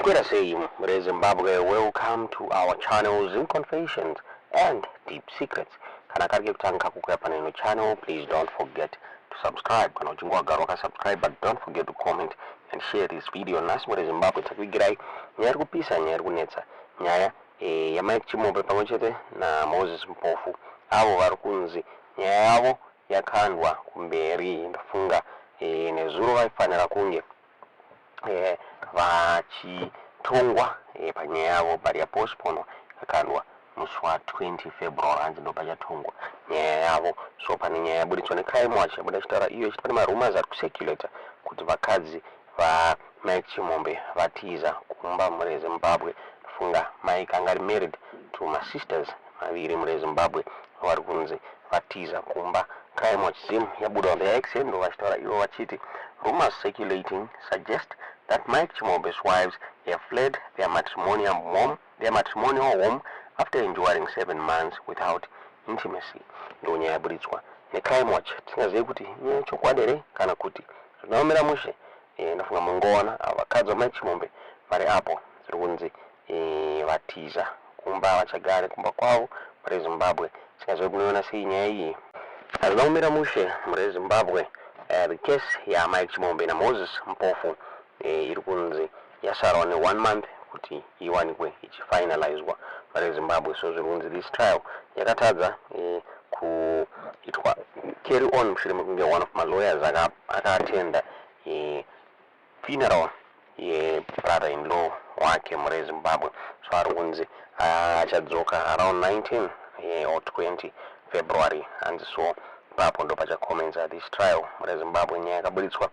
Kwera sei Zimbabwe, welcome to our channel Zim Confessions and Deep Secrets. Kana karike kutanga kukwea paneno channel, please don't forget to subscribe. Kana uchingwa garoka subscribe, but don't forget to comment and share this video. Nasi Zimbabwe takuigirai nyaya kupisa nyaya kunetsa nyaya ya Mike Chimombe pamwechete na Moses Mpofu. Avo varikunzi nyaya yavo yakandwa kumberi ndafunga nezuro vaifanira kunge vachitongwa panyaya yavo bari yapostponwa yakandwa musi wa 20 February hanzi ndo pachatongwa nyaya yavo. So pane nyaya yaburitswa neCrime Watch yabuda chitaura iyo ichiti pane marumors ari kuseculata kuti vakadzi vaMike Chimombe vatiza kumba muri Zimbabwe. Funga Mike anga ari married to my sisters maviri muri Zimbabwe vari kunzi vatiza kumba. Crime Watch Zim yabuda on the X ndo vachitaura ivo vachiti rumors circulating suggest that Mike Chimombe's wives have fled their matrimonial home after enduring 7 months without intimacy. Ndo nyaya yaburitswa neCrime Watch. Tingazive kuti nyaya chokwadi here kana kuti zvinoomera mushe. Ndafunga mungoona vakadzi vaMike Chimombe vari apo zviri kunzi vatiza kumba vachagare kumba kwavo muri Zimbabwe. Tingazive kunoona sei nyaya iyi. Zvinoomera mushe muri Zimbabwe. The case ya Mike Chimombe na Moses Mpofu iri kunzi yasara ne 1 month kuti iwanikwe ichifinalizwa muri Zimbabwe. So zviri kunzi this trial yakatadza kuitwa carry on mushure mekunge one of my lawyers akatenda funeral ye brother-in-law wake muri Zimbabwe. So ari kunzi achadzoka around 19 or 20 February and so papo ndo pachakomenza this trial muri Zimbabwe. Nyaya yakaburitswa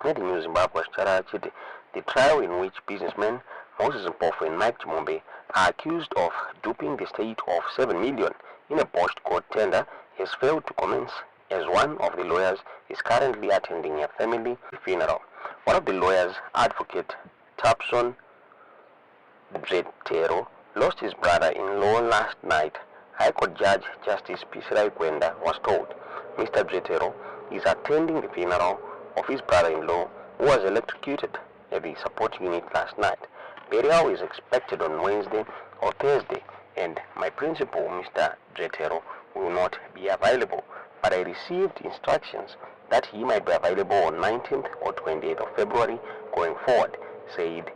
The New Zimbabwe chiti the trial in which businessmen Moses Mpofu and Mike Chimombe are accused of duping the state of 7 million in a post-court tender has failed to commence, as one of the lawyers is currently attending a family funeral. One of the lawyers, Advocate Tapson Bzetero, lost his brother-in-law last night. High Court Judge Justice Pisirai Kwenda was told Mr. Bzetero is attending the funeral of his brother-in-law who was electrocuted at the support unit last night. Burial is expected on Wednesday or Thursday, and my principal, Mr. Bzetero, will not be available, but I received instructions that he might be available on 19th or 28th of February going forward, said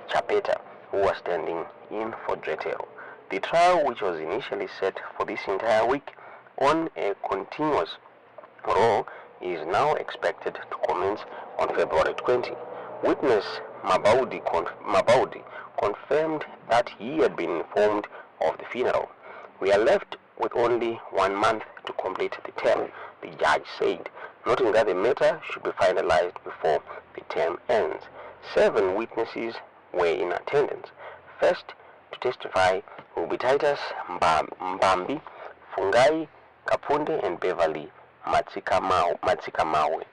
Chapeta, who was standing in for Bzetero. The trial, which was initially set for this entire week on a continuous roll, is now expected to commence on February 20. Witness Mabaudi confirmed that he had been informed of the funeral. We are left with only 1 month to complete the term, the judge said, noting that the matter should be finalized before the term ends. 7 witnesses were in attendance. First to testify will be Titus Mbambi, Fungai Kapunde, and Beverly Matsikamawe.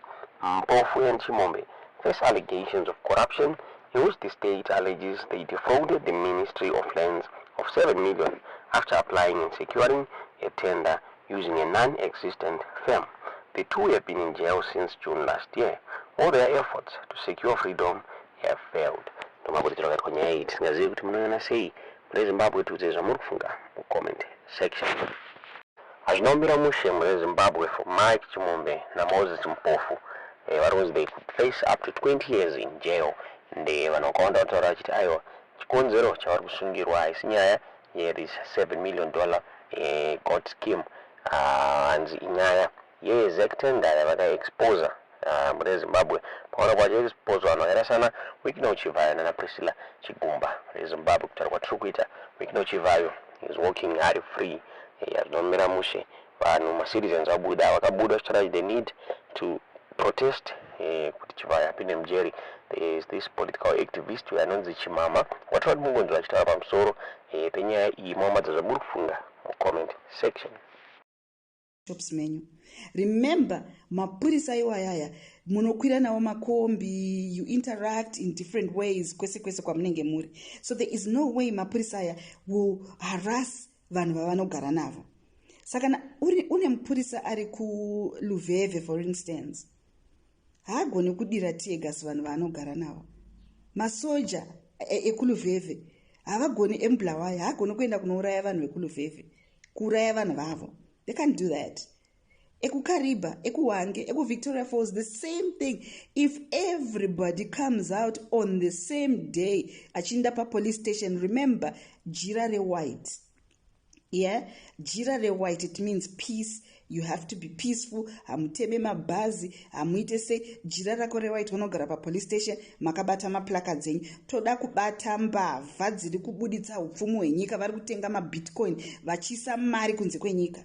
Mpofu and Chimombe face allegations of corruption in which the state alleges they defrauded the Ministry of Lands of 7 million after applying and securing a tender using a non-existent firm. The two have been in jail since June last year. All their efforts to secure freedom have failed. Zimbabwe comment section. Azvinombira mushe muri Zimbabwe for Mike Chimombe na Moses Mpofu vari they could face up to 20 years in jail. Nde vanokawanda kutaura vachiti aiwa chikonzero chavari kusungirwa haisi nyaya this $7 million court scheme hanzi inyaya yeexec tender yavakaexposa muri Zimbabwe. Paona kwachaexposa vanhu vakaita Wikino Chivayo nana Priscilla Chigumba reZimbabwe kutaura kwatiri kuita. Wikino Chivayo is walking ari free. Azvinomira mushe vanhu macitizens vabuda vakabuda vachitaura they need to protest kuti Chivayo apinde mujeri. There is this political activist anonzi Chimama watoti mungonzi vachitaura pamusoro penyaya iyi. Muhammad zvamuri kufunga mucomment section. Shops menu. Remember, mapurisa iwayaya munokwira nawo makombi, you interact in different ways kwese kwamunenge muri. So there is no way mapurisa aya will harass vanhu vavanogara navo. Saka une mupurisa ari kuLuveve for instance, haagoni kudira tear gas vanhu vaanogara navo. Masoja ekuluvhevhe havagoni embulawayo haagoni kuenda kunouraya vanhu vekuluvhevhe kuuraya vanhu vavo. They can't do that. Ekukariba, ekuwange, ekuvictoria Falls, the same thing. If everybody comes out on the same day achinda police station, remember jira white. Yeah, jira white, it means peace. You have to be peaceful. Hamuteme mabhazi, hamuite se jira rako white unogara police station makabata maplacards enyu. Toda kubata mbavha dziri kubuditsa upfumu hwenyika, vari kutenga mabitcoin vachisa mari kunze kwenyika.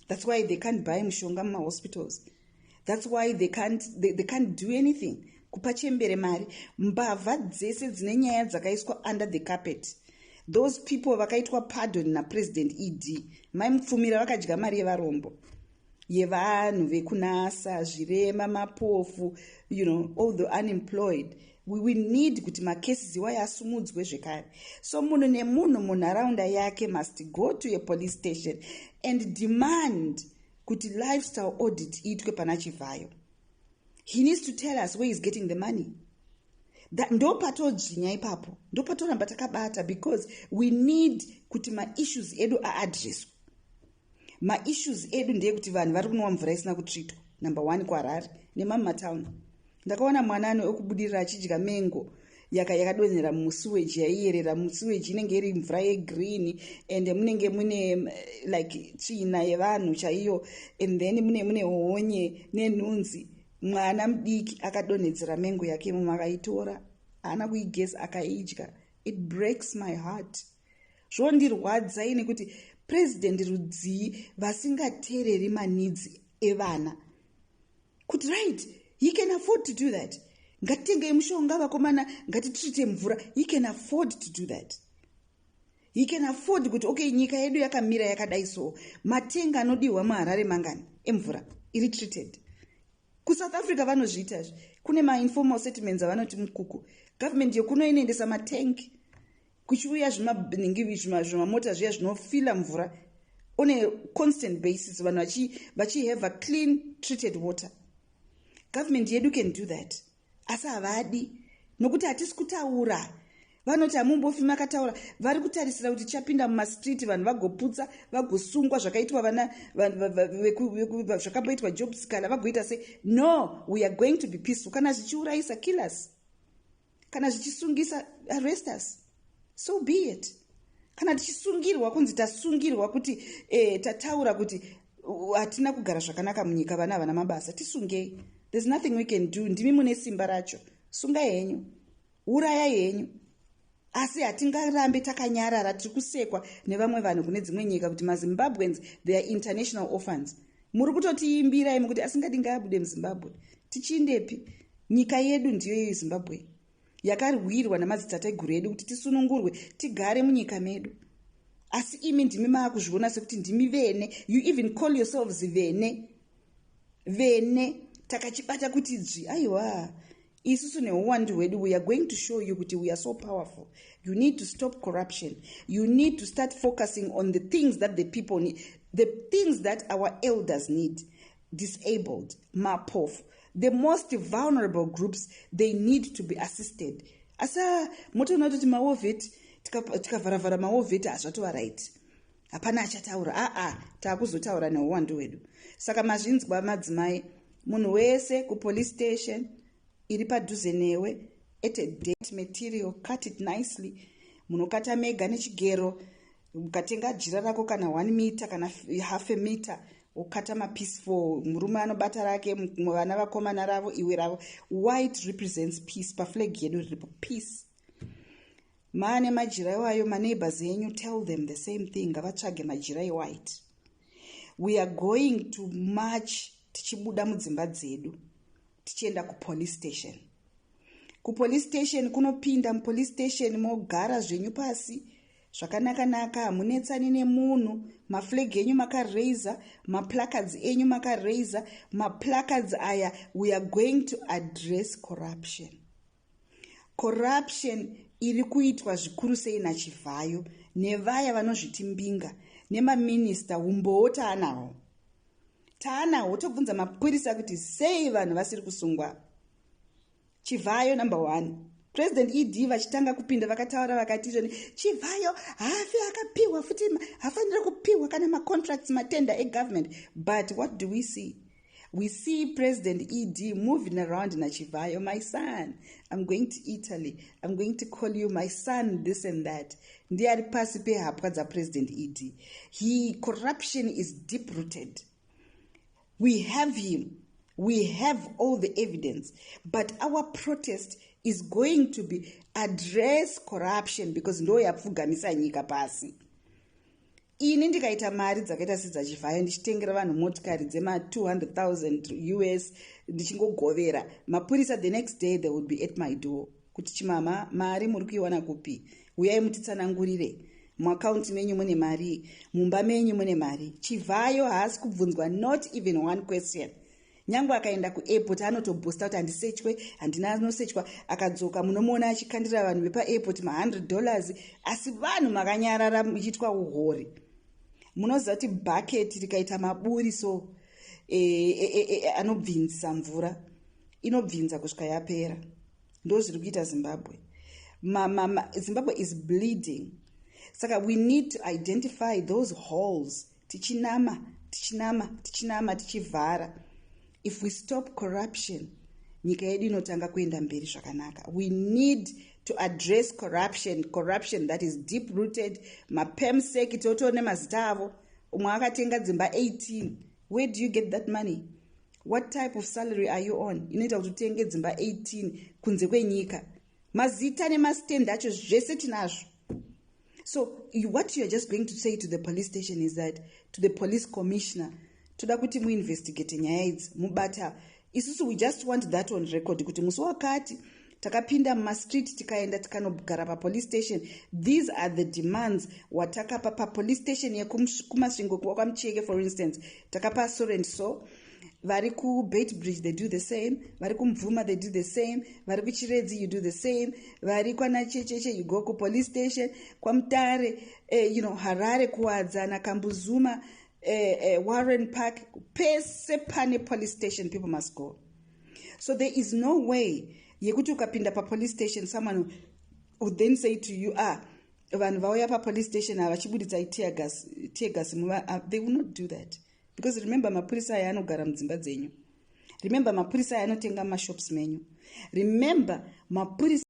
That's why they can't buy mushonga muma hospitals. That's why they can't do anything. Kupa chembere mari. Mbavha dzese dzine nyaya dzakaiswa under the carpet. Those people vakaitwa pardon na President ED. Maimupfumira vakadya mari yevarombo. Yevanhu vekunasa, zvirema, mapofu, all the unemployed. We need kuti macases iwayo asumudzwe zvekare. So munhu nemunhu munharaunda yake must go to a police station and demand kuti lifestyle audit itwe pana Chivhayo. He needs to tell us where he's getting the money. Ndo patodzvinya ipapo, ndo patoramba takabata, because we need kuti ma-issues edu aadreswe. Ma-issues edu ndeye kuti vanhu vari kunwa mvura isina kutsvitwa, number 1 kuHarare nemamatown. Ndakaona mwanano okubudirira achidya mengo yakadonhera musuweji, yaiyerera musuweji inenge iri mvura yegreen, and munenge mune like tsvina yevanhu chaiyo, and then mune honye nenhunzi. Mwana mudiki akadonhedzera mengo yake mumwe akaitora, haana kuigeza akaidya. It breaks my heart. Zvondirwadza ini kuti President Rudzii vasingateereri maneeds evana. Kuti right, he can afford to do that. Ngatitengei mushonga vakomana, ngatitreate mvura. He can afford to do that. He can afford kuti okay, nyika yedu yakamira yakadai so, matenga anodiwa muHarare mangani emvura iri treated. KuSouth Africa vanozviita izvi. Kune ma-informal settlements avanoti mukuku. Government yekuno inoendesa matank. Kuchiuya zvimamota zviya zvinofila mvura on a constant basis, vanhu vachi have a clean treated water. Government yedu can do that. Asi havadi, nokuti hatisi kutaura. Vanoti hamumbofi makataura. Vari kutarisira kuti chapinda mumastreet vanhu vagoputsa, vagosungwa zvakaitwa vana zvakaboitwa jobs kala vagoita say no, we are going to be peaceful. Kana zvichiurayisa kill us. Kana zvichisungisa arrest us. So be it. Kana tichisungirwa kunzi tasungirwa kuti tataura kuti hatina kugara zvakanaka munyika, vana havana mabasa, tisungei. There's nothing we can do. Ndimi mune simba racho. Sunga henyu. Uraya henyu. Asi hatingarambe takanyarara tiri kusekwa nevamwe vanhu kune dzimwe nyika kuti maZimbabweans they are international orphans. Muri kutotiimbira imi kuti asingadi ngaabude muZimbabwe. Tichindepi? Nyika yedu ndiyo yeZimbabwe. Yakarwirwa namadzitateguru edu kuti tisunungurwe tigare munyika medu. Asi imi ndimi maakuzviona sekuti ndimi vene. You even call yourselves vene. Vene. Takachibata kuti dzvi. Aiwa. Isusu neuwandu hwedu, we are going to show you kuti we are so powerful. You need to stop corruption. You need to start focusing on the things that the people need. The things that our elders need. Disabled. Mapof. The most vulnerable groups, they need to be assisted. Asa, moto nototi maoveti, tikavharavhara maoveti hazvatova right. Hapana achataura. Taakuzotaura neuwandu hwedu. Saka mazvinzwa madzimai, munhu wese kupolice station, iri padhuze newe, at a date material, cut it nicely. Munokata mega nechigero, ukatenga jira rako kana 1 meter kana half a meter, ukata mapiece for murume anobata rake, vana vakomana ravo, iwe ravo. White represents peace. Paflag yedu ripo peace. Maane majira iwayo, maneighbors yenyu, tell them the same thing. Ngavatsvage majira white. We are going to march tichibuda mudzimba dzedu. Tichienda kupolice station. Kupolice station kunopinda mupolice station mogara zvenyu pasi. Zvakanaka-naka, hamunetsani nemunhu. Maflag enyu makaraiza, maplacards enyu makaraiza. Maplacards aya, we are going to address corruption. Corruption iri kuitwa zvikuru sei naChivhayo, nevaya vanozviti mbinga, nemaminista umbowo taanawo. Taanawo tobvunza mapurisa kuti sei vanhu vasiri kusungwa. Chivhayo number 1, President ED vachitanga kupinda vakataura vakati izvoni Chivhayo hafi akapiwa futi hafanira kupiwa kana macontracts matenda egovernment. But what do we see? We see President ED moving around in Chivhayo, my son, I'm going to Italy, I'm going to call you my son, this and that. Ndiari pasi pe hapwa dza President ED. Corruption is deep-rooted. We have him. We have all the evidence. But our protest is going to be address corruption because ndo yapfugamisa nyika pasi. Ini ndikaita mari dzakaita sedzaChivhayo ndichitengera vanhu motikari dzema 200,000 US ndichingogovera mapurisa the next day they would be at my door kuti chimama mari muri kuiwana kupi, uyai mutitsanangurire, muakaunti menyu mune mari, mumba menyu mune mari. Chivhayo haasi kubvunzwa not even one question. Nyangu akaenda kuairport anotobusta kuti handisechwe, handina anosechwa, akadzoka munomuona achikandira vanhu vepa-airport $100, asi vanhu makanyarara muchitwa uhori. Munoziva kuti bucket rikaita maburi so anobvinzisa mvura inobvinza kusvika yapera. Ndo zviri kuita Zimbabwe. Zimbabwe is bleeding. Saka we need to identify those holes. Tichinama, tichivhara. If we stop corruption, nyika yedu inotanga kuenda mberi zvakanaka. We need to address corruption that is deep-rooted. Mapemsec totone mazita avo. Umwe akatenga dzimba 18. Where do you get that money? What type of salary are you on? Inoita kuti utenge dzimba 18 kunze kwenyika. Mazita nemastand acho zvese tinazvo. So what you're just going to say to the police station is that, to the police commissioner, toda kuti muinvestigate nyaya idzi mubata. Isusu we just want that on record kuti musi wakati takapinda mumastreet tikaenda tikanogara papolice station. These are the demands watakapa papolice station yekumasvingo kwaMucheke, for instance. Takapa so and so. Vari kuBait Bridge they do the same. Vari kuMbvuma they do the same. Vari kuChiredzi you do the same. Vari kwana Checheche you go ku police station. KwaMutare Harare kuwadza na Kambuzuma Warren Park pese pane police station people must go. So there is no way yekuti ukapinda pa police station someone would then say to you vanhu vauya pa police station havachibuditsa tear gas they will not do that. Because remember mapurisa aya anogara mudzimba dzenyu. Remember mapurisa aya anotenga mashops menyu. Remember mapurisa